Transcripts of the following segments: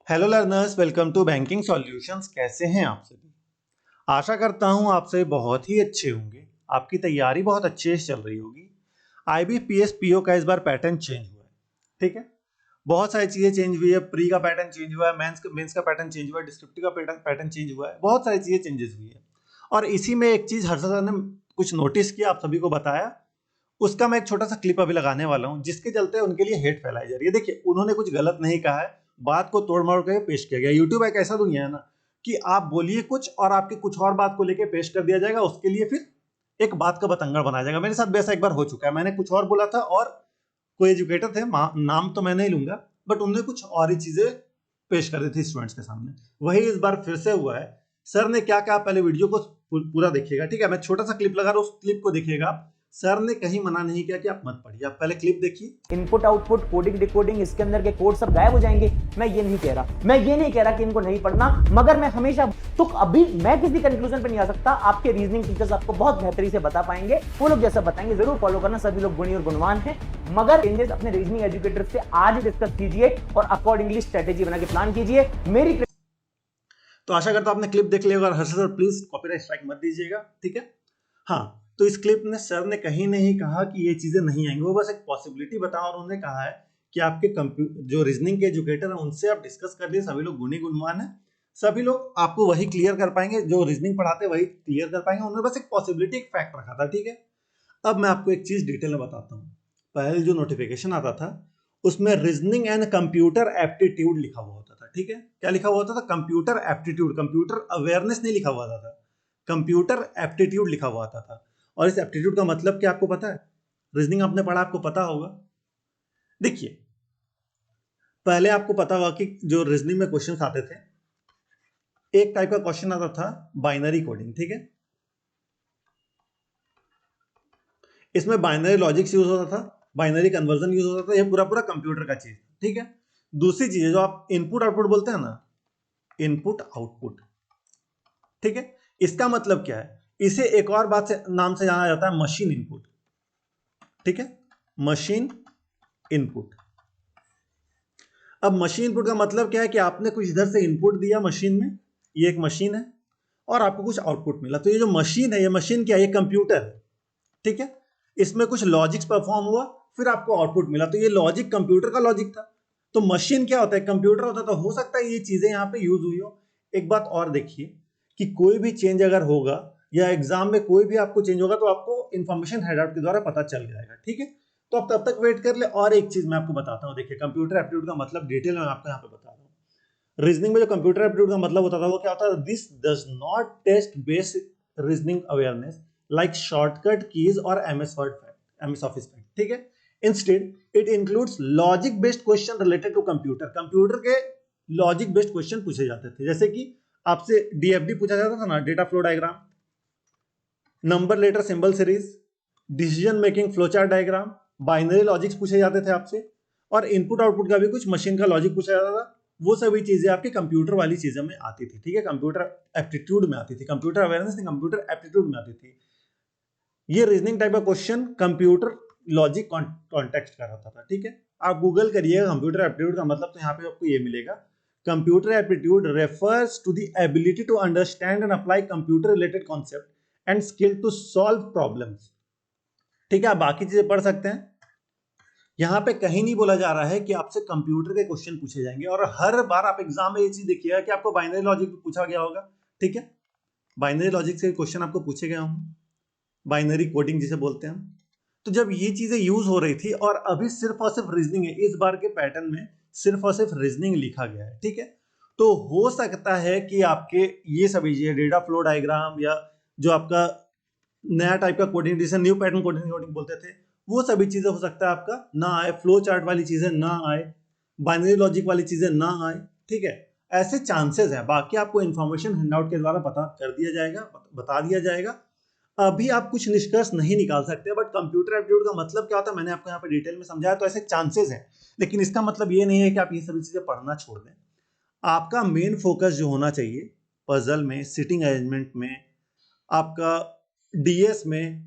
Hello learners, welcome to banking solutions. कैसे हैं आप सभी? आशा करता हूं आप सभी बहुत ही अच्छे होंगे। आपकी तैयारी बहुत अच्छे से चल रही होगी। आईबीपीएस पीओ का इस बार पैटर्न चेंज हुआ है, ठीक है। बहुत सारी चीजें चेंज हुई है। प्री का पैटर्न चेंज हुआ है, मेंस का पैटर्न चेंज हुआ है, डिस्क्रिप्टिव का पैटर्न चेंज हुआ है। बहुत सारी चीजें चेंजेस हुई है। और इसी में एक चीज हर्षद सर ने कुछ नोटिस किया, आप सभी को बताया। उसका मैं एक छोटा सा क्लिप अभी लगाने वाला हूं, जिसके चलते उनके लिए हेट फैलाई जा रही है। देखिए, उन्होंने कुछ गलत नहीं कहा है, बात को तोड़ मरोड़ के पेश किया गया। यूट्यूब एक ऐसा दुनिया है ना कि आप बोलिए कुछ और आपकी कुछ और बात को लेकर पेश कर दिया जाएगा, उसके लिए फिर एक बात का बतंगड़ बनाया जाएगा। मेरे साथ वैसा एक बार हो चुका है। मैंने कुछ और बोला था और कोई एजुकेटर थे, नाम तो मैं नहीं लूंगा, बट उन्होंने कुछ और ही चीजें पेश कर दी थी स्टूडेंट्स के सामने। वही इस बार फिर से हुआ है। सर ने क्या कहा, पहले वीडियो को पूरा देखिएगा, ठीक है। मैं छोटा सा क्लिप लगा रहा हूं, उस क्लिप को देखिएगा। सर ने कहीं मना नहीं किया कि आप मत पढ़िए, आप पहले क्लिप देखिए। इनपुट आउटपुट कोडिंग डिकोडिंग इसके अंदर के कोड सब गायब हो जाएंगे। मैं ये नहीं कह रहा कि इनको नहीं पढ़ना, मगर मैं हमेशा तो अभी मैं किसी कंक्लूजन पे नहीं आ सकता। आपके रीजनिंग टीचर्स आपको बहुत बेहतरी से बता पाएंगे। वो लोग जैसा बताएंगे जरूर फॉलो करना। सभी लोग गुणी और गुणवान हैं, मगर चेंजेस अपने रीजनिंग एजुकेटर से आज डिस्कस कीजिए और अकॉर्डिंगली स्ट्रेटेजी बना के प्लान कीजिए। मेरी तो आशा करता हूं आपने क्लिप देख लिया। और Harshad sir please copyright strike मत दीजिएगा, ठीक है। हाँ, तो इस क्लिप में सर ने कहीं नहीं कहा कि ये चीजें नहीं आएंगी, वो बस एक पॉसिबिलिटी बता। और उन्होंने कहा है कि आपके जो रीजनिंग के एजुकेटर हैं उनसे आप डिस्कस कर लिए। सभी लोग गुणी गुणवान है, सभी लोग आपको वही क्लियर कर पाएंगे, जो रीजनिंग पढ़ाते वही क्लियर कर पाएंगे। उन्होंने बस एक पॉसिबिलिटी, एक फैक्ट रखा था, ठीक है। अब मैं आपको एक चीज डिटेल में बताता हूँ। पहले जो नोटिफिकेशन आता था उसमें रीजनिंग एंड कंप्यूटर एप्टीट्यूड लिखा हुआ होता था, ठीक है। क्या लिखा हुआ होता था? Computer aptitude. कंप्यूटर अवेयरनेस नहीं लिखा हुआ था, कंप्यूटर एप्टीट्यूड लिखा हुआ आता था। और इस एप्टीट्यूड का मतलब क्या आपको पता है? रीजनिंग आपने पढ़ा, आपको पता होगा। देखिए, पहले आपको पता होगा कि जो रीजनिंग में क्वेश्चन आते थे, एक टाइप का क्वेश्चन आता था बाइनरी कोडिंग, ठीक है। इसमें बाइनरी लॉजिक्स यूज होता था, बाइनरी कन्वर्जन यूज होता था। ये पूरा पूरा कंप्यूटर का चीज, ठीक है। दूसरी चीज है जो आप इनपुट आउटपुट बोलते हैं ना, इनपुट आउटपुट, ठीक है। इसका मतलब क्या है? इसे एक और बात से नाम से जाना जाता है, मशीन इनपुट, ठीक है। Machine input. अब मशीन इनपुट का मतलब क्या है कि आपने कुछ इधर से इनपुट दिया मशीन में, ये एक मशीन है, और आपको कुछ आउटपुट मिला। तो ये जो मशीन है, ये मशीन क्या है? ये कंप्यूटर है, ठीक है। इसमें कुछ लॉजिक्स परफॉर्म हुआ, फिर आपको आउटपुट मिला। तो ये लॉजिक कंप्यूटर का लॉजिक था। तो मशीन क्या होता है? कंप्यूटर होता है। तो हो सकता है ये चीजें यहाँ पे यूज हुई हो। एक बात और देखिए कि कोई भी चेंज अगर होगा या एग्जाम में कोई भी आपको चेंज होगा, तो आपको इन्फॉर्मेशन हेडआउट के द्वारा पता चल जाएगा, ठीक है। तो आप तब तक वेट कर ले। और एक चीज मैं आपको बताता हूँ। देखिए, कंप्यूटर एप्टीट्यूड का मतलब डिटेल में आपको यहाँ पे बता रहा हूँ। रीजनिंग में जो कंप्यूटर एप्टीट्यूड का मतलब होता था, वो क्या होता था? This does not test basic reasoning awareness like shortcut keys और MS word fact, MS office fact, ठीक है। Instead it includes logic based question related to computer. Computer के लॉजिक बेस्ड क्वेश्चन पूछे जाते थे, जैसे कि आपसे डीएफडी पूछा जाता था ना, data flow diagram, number letter symbol series, decision making flowchart diagram, binary logics पूछे जाते थे आपसे। और इनपुट आउटपुट का भी कुछ मशीन का लॉजिक पूछा जाता था। वो सभी चीजें आपकी कंप्यूटर वाली चीजों में आती थी, ठीक है। कंप्यूटर एप्टीट्यूड में आती थी, कंप्यूटर अवेयरनेस नहीं, कंप्यूटर एप्टीट्यूड में आती थी। ये रीजनिंग टाइप का क्वेश्चन कंप्यूटर लॉजिक कॉन्टेक्स्ट का रहता था, ठीक है। आप गूगल करिएगा कंप्यूटर एप्टीट्यूड का मतलब, तो यहाँ पे आपको ये मिलेगा। Computer aptitude refers to the ability to understand and apply computer related concept and skill to solve problems, ठीक है। आप बाकी चीजें पढ़ सकते हैं। यहाँ पे कहीं नहीं बोला जा रहा है कि आपसे कंप्यूटर के क्वेश्चन पूछे जाएंगे। और हर बार आप एग्जाम में ये चीज देखिएगा कि आपको बाइनरी लॉजिक पूछा गया होगा, ठीक है। बाइनरी लॉजिक से क्वेश्चन आपको पूछे गए होंगे, बाइनरी कोडिंग जिसे बोलते हैं हम। तो जब ये चीजें यूज हो रही थी, और अभी सिर्फ और सिर्फ रीजनिंग है, इस बार के पैटर्न में सिर्फ और सिर्फ रीजनिंग लिखा गया है, ठीक है। तो हो सकता है कि आपके ये सभी चीजें, डेटा फ्लो डायग्राम, या जो आपका नया टाइप का कोडिंग जिसे न्यू पैटर्न कोडिंग बोलते थे, वो सभी चीजें हो सकता है आपका ना आए, फ्लो चार्ट वाली चीजें ना आए, बाइनरी लॉजिक वाली चीजें ना आए, ठीक है। ऐसे चांसेस है। बाकी आपको इन्फॉर्मेशन हैंडआउट के द्वारा पता कर दिया जाएगा, बता दिया जाएगा। अभी आप कुछ निष्कर्ष नहीं निकाल सकते, बट कंप्यूटर एप्टीट्यूड का मतलब क्या होता है मैंने आपको यहाँ पे डिटेल में समझाया। तो ऐसे चांसेस हैं, लेकिन इसका मतलब ये नहीं है कि आप ये सभी चीजें पढ़ना छोड़ दें। आपका मेन फोकस जो होना चाहिए पजल में, सिटिंग अरेंजमेंट में, आपका डीएस में,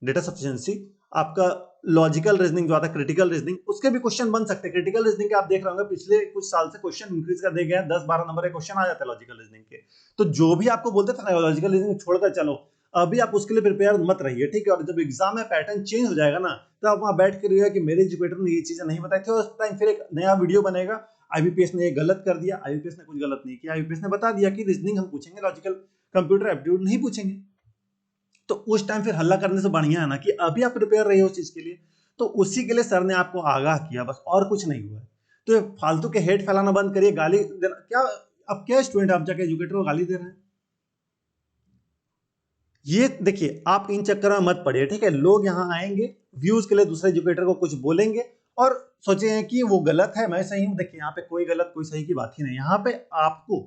डेटा सफिशिएंसी, आपका लॉजिकल रीजनिंग जो आता है, क्रिटिकल रीजनिंग, उसके भी क्वेश्चन बन सकते हैं। क्रिटिकल रीजनिंग के आप देख रहे होंगे पिछले कुछ साल से क्वेश्चन इंक्रीज कर दिए गए हैं, 10-12 नंबर के क्वेश्चन आ जाते हैं लॉजिकल रीजनिंग के। तो जो भी आपको बोलते थे ना लॉजिकल रीजनिंग छोड़कर चलो, अभी आप उसके लिए प्रिपेयर मत रहिए, ठीक है। और जब एग्जाम में पैटर्न चेंज हो जाएगा ना, तो आप वहां बैठ कर कि मेरे एजुकेटर ने ये चीजें नहीं बताई थी, और उस टाइम फिर एक नया वीडियो बनेगा, आईबीपीएस ने ये गलत कर दिया। आईबीपीएस ने कुछ गलत नहीं किया, आईबीपीएस ने बता दिया कि रीजनिंग हम पूछेंगे, लॉजिकल कंप्यूटर एप्टीट्यूड नहीं पूछेंगे। तो उस टाइम फिर हल्ला करने से बढ़िया है ना कि अभी आप प्रिपेयर रहिए उस चीज के लिए। तो उसी के लिए सर ने आपको आगाह किया, बस, और कुछ नहीं हुआ है। तो ये फालतू के हेट फैलाना बंद करिए, गाली देना क्या, अब क्या स्टूडेंट आप जाके एजुकेटर को गाली दे रहे हैं? ये देखिए, आप इन चक्कर में मत पड़िए, ठीक है। लोग यहाँ आएंगे व्यूज के लिए, दूसरे एजुकेटर को कुछ बोलेंगे और सोचे हैं कि वो गलत है, मैं सही हूं। देखिए, यहाँ पे कोई गलत कोई सही की बात ही नहीं। यहाँ पे आपको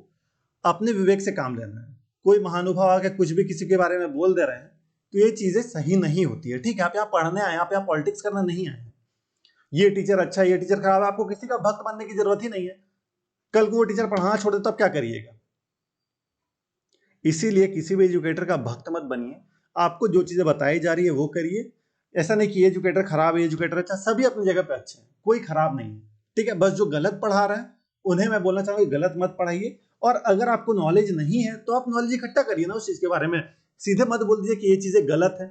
अपने विवेक से काम लेना है। कोई महानुभाव आके कुछ भी किसी के बारे में बोल दे रहे हैं, तो ये चीजें सही नहीं होती है, ठीक है। आप यहाँ पढ़ने आए, आप यहाँ पॉलिटिक्स करना नहीं आए हैं। ये टीचर अच्छा है, ये टीचर खराब है, आपको किसी का भक्त बनने की जरूरत ही नहीं है। कल को वो टीचर पढ़ाना छोड़ दे तो आप क्या करिएगा? इसीलिए किसी भी एजुकेटर का भक्त मत बनिए। आपको जो चीजें बताई जा रही है वो करिए। ऐसा नहीं कि ये एजुकेटर खराब है, एजुकेटर अच्छा, सभी अपनी जगह पे अच्छे हैं, कोई खराब नहीं है, ठीक है। बस जो गलत पढ़ा रहे हैं उन्हें मैं बोलना चाहूंगा गलत मत पढ़ाइए। और अगर आपको नॉलेज नहीं है तो आप नॉलेज इकट्ठा करिए ना उस चीज के बारे में। सीधे मत बोल दीजिए कि ये चीजें गलत है।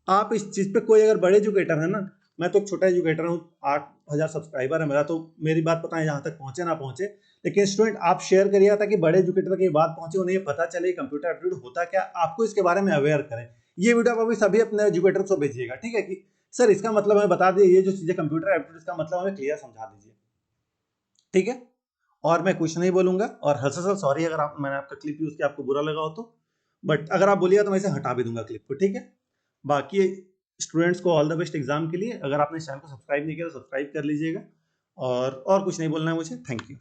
आप इस चीज पे, कोई अगर बड़े एजुकेटर है ना, मैं तो एक छोटा एजुकेटर हूँ, 8,000 सब्सक्राइबर है मेरा, तो मेरी बात पता है जहां तक पहुंचे ना पहुंचे, लेकिन स्टूडेंट आप शेयर करिए ताकि बड़े एजुकेटर तक ये बात पहुंचे, उन्हें ये पता चले कंप्यूटर एप्टीट्यूड होता क्या, आपको इसके बारे में अवेयर करें। ये वीडियो आप अभी सभी अपने एजुकेटर को भेजिएगा, ठीक है, कि सर इसका मतलब हमें बता दिए, ये जो चीजें कंप्यूटर एप्टीट्यूड इसका मतलब हमें क्लियर समझा दीजिए, ठीक है। और मैं कुछ नहीं बोलूंगा। और हर्षल सॉरी अगर मैंने आपका क्लिप यूज किया, आपको बुरा लगा हो तो, बट अगर आप बोलिएगा तो मैं इसे हटा भी दूंगा क्लिप को, ठीक है। बाकी स्टूडेंट्स को ऑल द बेस्ट एग्जाम के लिए। अगर आपने चैनल को सब्सक्राइब नहीं किया तो सब्सक्राइब कर लीजिएगा। और कुछ नहीं बोलना है मुझे। Thank you.